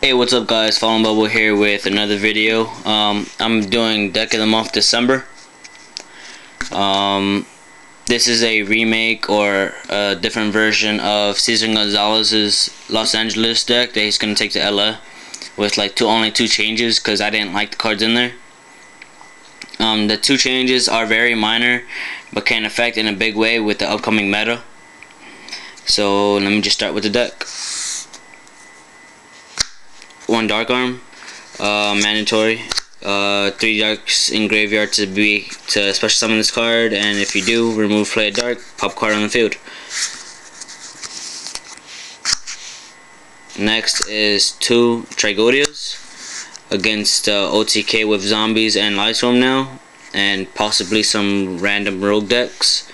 Hey, what's up guys, Fallen Bubble here with another video. I'm doing Deck of the Month December. This is a remake or a different version of Cesar Gonzalez's Los Angeles deck that he's going to take to LA with like only two changes because I didn't like the cards in there. The two changes are very minor but can affect in a big way with the upcoming meta. So let me just start with the deck. One Dark Arm, mandatory. 3 darks in graveyard to special summon this card, and if you do, remove play a dark, pop card on the field. Next is 2 Trigodias against OTK with zombies and Lightstorm now, and possibly some random rogue decks.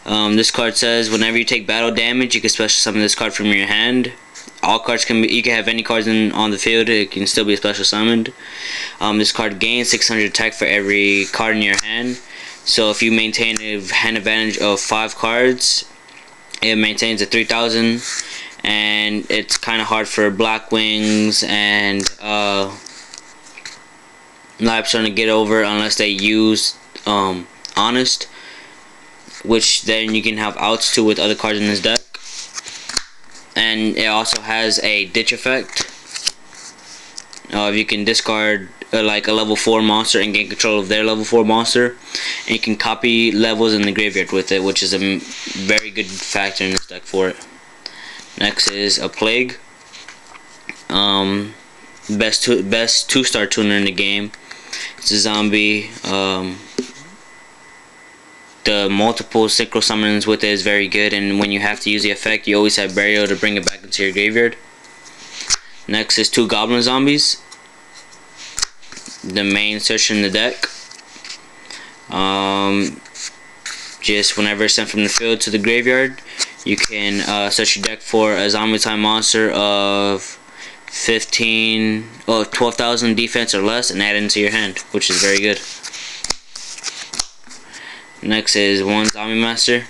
This card says whenever you take battle damage, you can special summon this card from your hand. All cards can be, you can have any cards on the field, it can still be special summoned. This card gains 600 attack for every card in your hand. So if you maintain a hand advantage of 5 cards, it maintains a 3000, and it's kind of hard for Black Wings and Lightstorm to get over unless they use Honest, which then you can have outs to with other cards in this deck. And it also has a ditch effect. You can discard like a level 4 monster and gain control of their level 4 monster, and you can copy levels in the graveyard with it, which is a very good factor in this deck for it. Next is a Plague. Best 2-star tuner in the game. It's a zombie. The multiple synchro summons with it is very good, and when you have to use the effect, you always have burial to bring it back into your graveyard. Next is 2 Goblin Zombies, the main search in the deck. Just whenever it's sent from the field to the graveyard, you can search your deck for a zombie time monster of 12,000 defense or less and add it into your hand, which is very good. Next is 1 Zombie Master.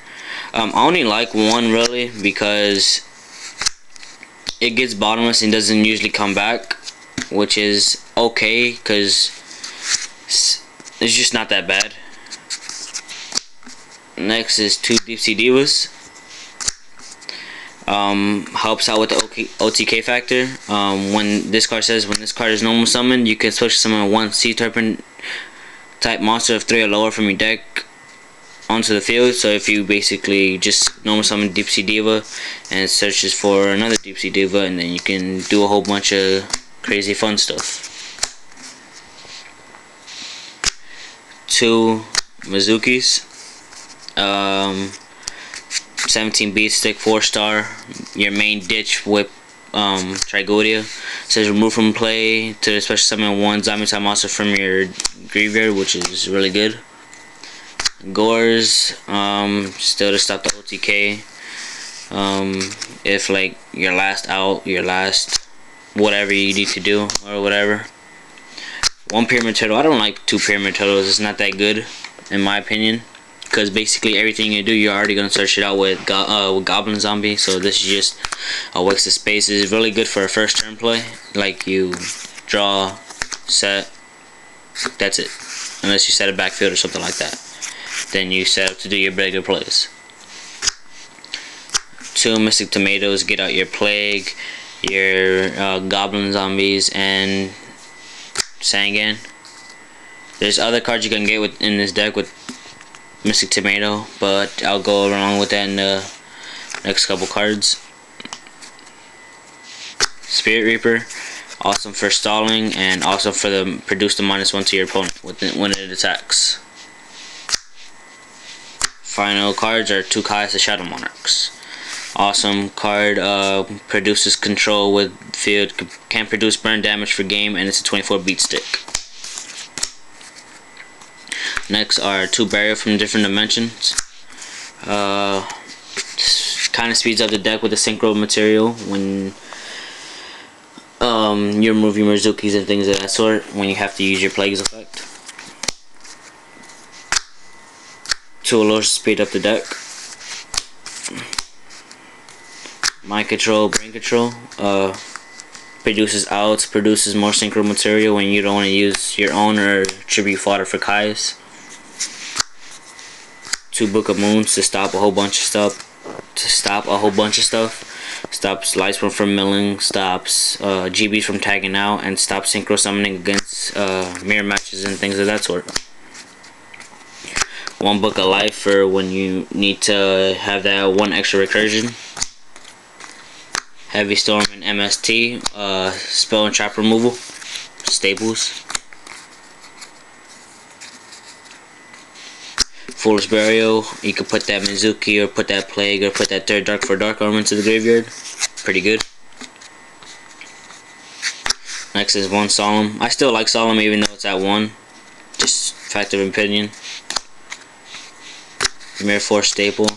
I only like 1 really because it gets bottomless and doesn't usually come back, which is okay because it's just not that bad. Next is 2 Deep Sea Divas. Helps out with the OTK factor. When this card says when this card is normal summoned, you can special summon 1 Sea Serpent type monster of 3 or lower from your deck onto the field. So if you basically just normal summon Deep Sea Diva and it searches for another Deep Sea Diva, and then you can do a whole bunch of crazy fun stuff. 2 Mizukis. 17 beat stick, 4-star. Your main ditch with Trigodia. It says remove from play to special summon 1 zombie type monster from your graveyard, which is really good. Gores, still to stop the OTK. If like your last out, your last whatever you need to do or whatever. 1 Pyramid Turtle. I don't like 2 Pyramid Turtles. It's not that good in my opinion, because basically everything you do, you're already gonna search it out with Goblin Zombie. So this is just a waste of space. It's really good for a first turn play. Like you draw, set, that's it. Unless you set a backfield or something like that. Then you set up to do your bigger plays. 2 Mystic Tomatoes. Get out your Plague, your Goblin Zombies, and Sangan. There's other cards you can get in this deck with Mystic Tomato, but I'll go along with that in the next couple cards. Spirit Reaper. Awesome for stalling, and also for the produce the -1 to your opponent when it attacks. Final cards are 2 Kai's the Shadow Monarchs. Awesome card, produces control with field, can produce burn damage for game, and it's a 24 beat stick. Next are 2 Burial from different dimensions. Kind of speeds up the deck with the synchro material when you're moving Mirzukis and things of that sort, when you have to use your Plague's effect. 2 Allures to speed up the deck. Mind Control, Brain Control. produces outs, produces more synchro material when you don't want to use your own or tribute fodder for Kai's. 2 Book of Moons to stop a whole bunch of stuff. Stops Lightsworn from milling, stops GBs from tagging out, and stops synchro summoning against mirror matches and things of that sort. 1 Book of Life for when you need to have that 1 extra recursion. Heavy Storm and MST, spell and trap removal, staples. Foolish Burial, you could put that Mizuki or put that Plague or put that 3rd Dark for Dark Armor into the graveyard. Pretty good. Next is 1 Solemn. I still like Solemn even though it's at 1. Just fact of opinion. Mirror Force staple.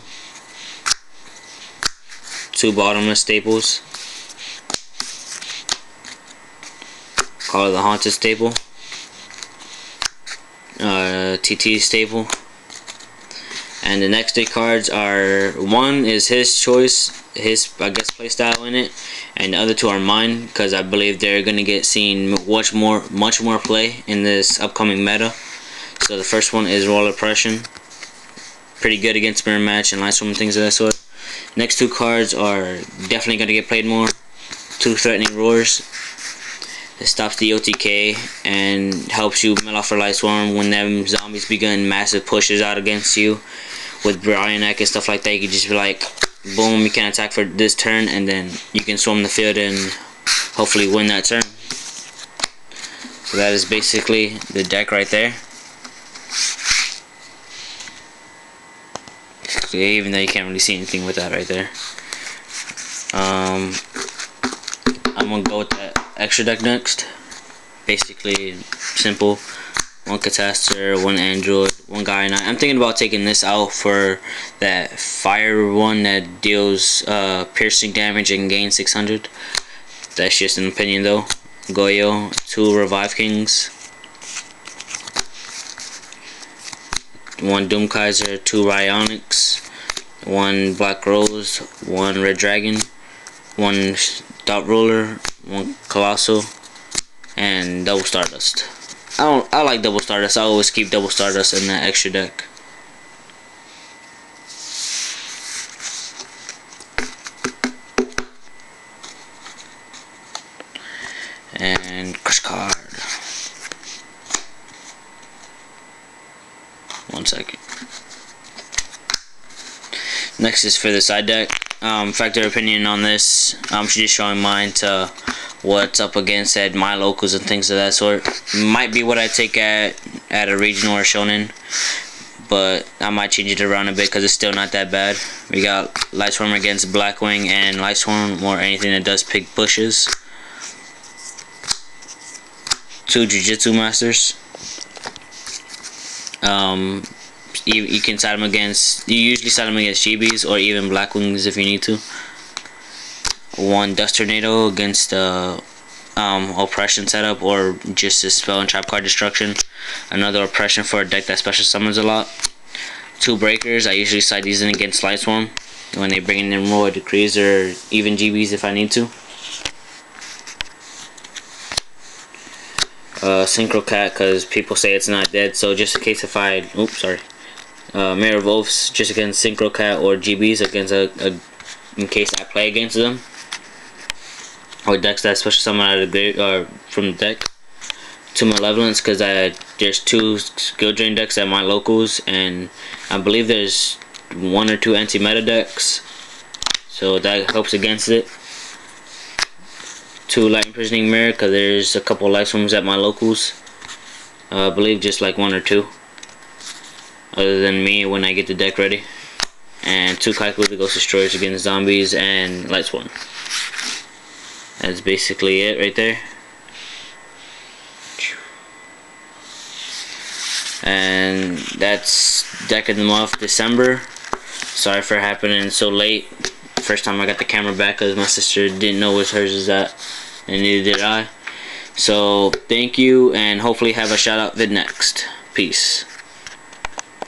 2 Bottomless staples. Call of the Haunted staple. TT staple. And the next day cards are, 1 is his choice, his I guess playstyle in it, and the other 2 are mine because I believe they're gonna get seen much more play in this upcoming meta. So the first one is Royal Oppression, pretty good against mirror match and Lightstorm and things of that sort. Next 2 cards are definitely gonna get played more. 2 Threatening Roars. It stops the OTK and helps you mill off for Lightstorm when them zombies begin massive pushes out against you. With Brionac and stuff like that, you can just be like, boom, you can attack for this turn, and then you can swarm the field and hopefully win that turn. So that is basically the deck right there. Even though you can't really see anything with that right there. I'm gonna go with that extra deck next. Basically simple. 1 Catastor, 1 Android, 1 Gaia Knight. I'm thinking about taking this out for that fire one that deals piercing damage and gains 600. That's just an opinion though. Goyo, 2 Revive Kings, 1 Doom Kaiser, 2 Rhyonics, 1 Black Rose, 1 Red Dragon, 1 Dot Ruler, 1 Colossal, and double Stardust. I like double Stardust. I always keep double Stardust in that extra deck. And crush card. 1 second. Next is for the side deck. Factor opinion on this. I'm just showing mine to what's up against at my locals and things of that sort. Might be what I take at a regional or shonen, but I might change it around a bit because it's still not that bad. We got Lightstorm against Blackwing and Lightstorm or anything that does pick bushes. 2 Jujutsu Masters. You can side them against, you usually side them against GBs or even Blackwings if you need to. 1 Dust Tornado against Oppression setup or just a spell and trap card destruction. Another Oppression for a deck that special summons a lot. 2 Breakers. I usually side these in against Lightstorm when they bring in Royal Decrees or even GBs if I need to. Synchro Cat because people say it's not dead, so just in case if I, oops, sorry. Mirror of Oaths just against Synchro Cat or GBs against in case I play against them. Or decks that special summon out of the grave from the deck. 2 Malevolence because there's 2 skill drain decks at my locals, and I believe there's 1 or 2 anti-meta decks, so that helps against it. 2 Light Imprisoning Mirror because there's a couple Lightstorms at my locals. I believe just like 1 or 2 other than me when I get the deck ready. And 2 Kaiku the Ghost Destroyers against zombies and Lightsworn. That's basically it right there. And that's deck of the month, December. Sorry for happening so late. First time I got the camera back because my sister didn't know where hers is at, and neither did I. So thank you, and hopefully have a shout out vid next. Peace.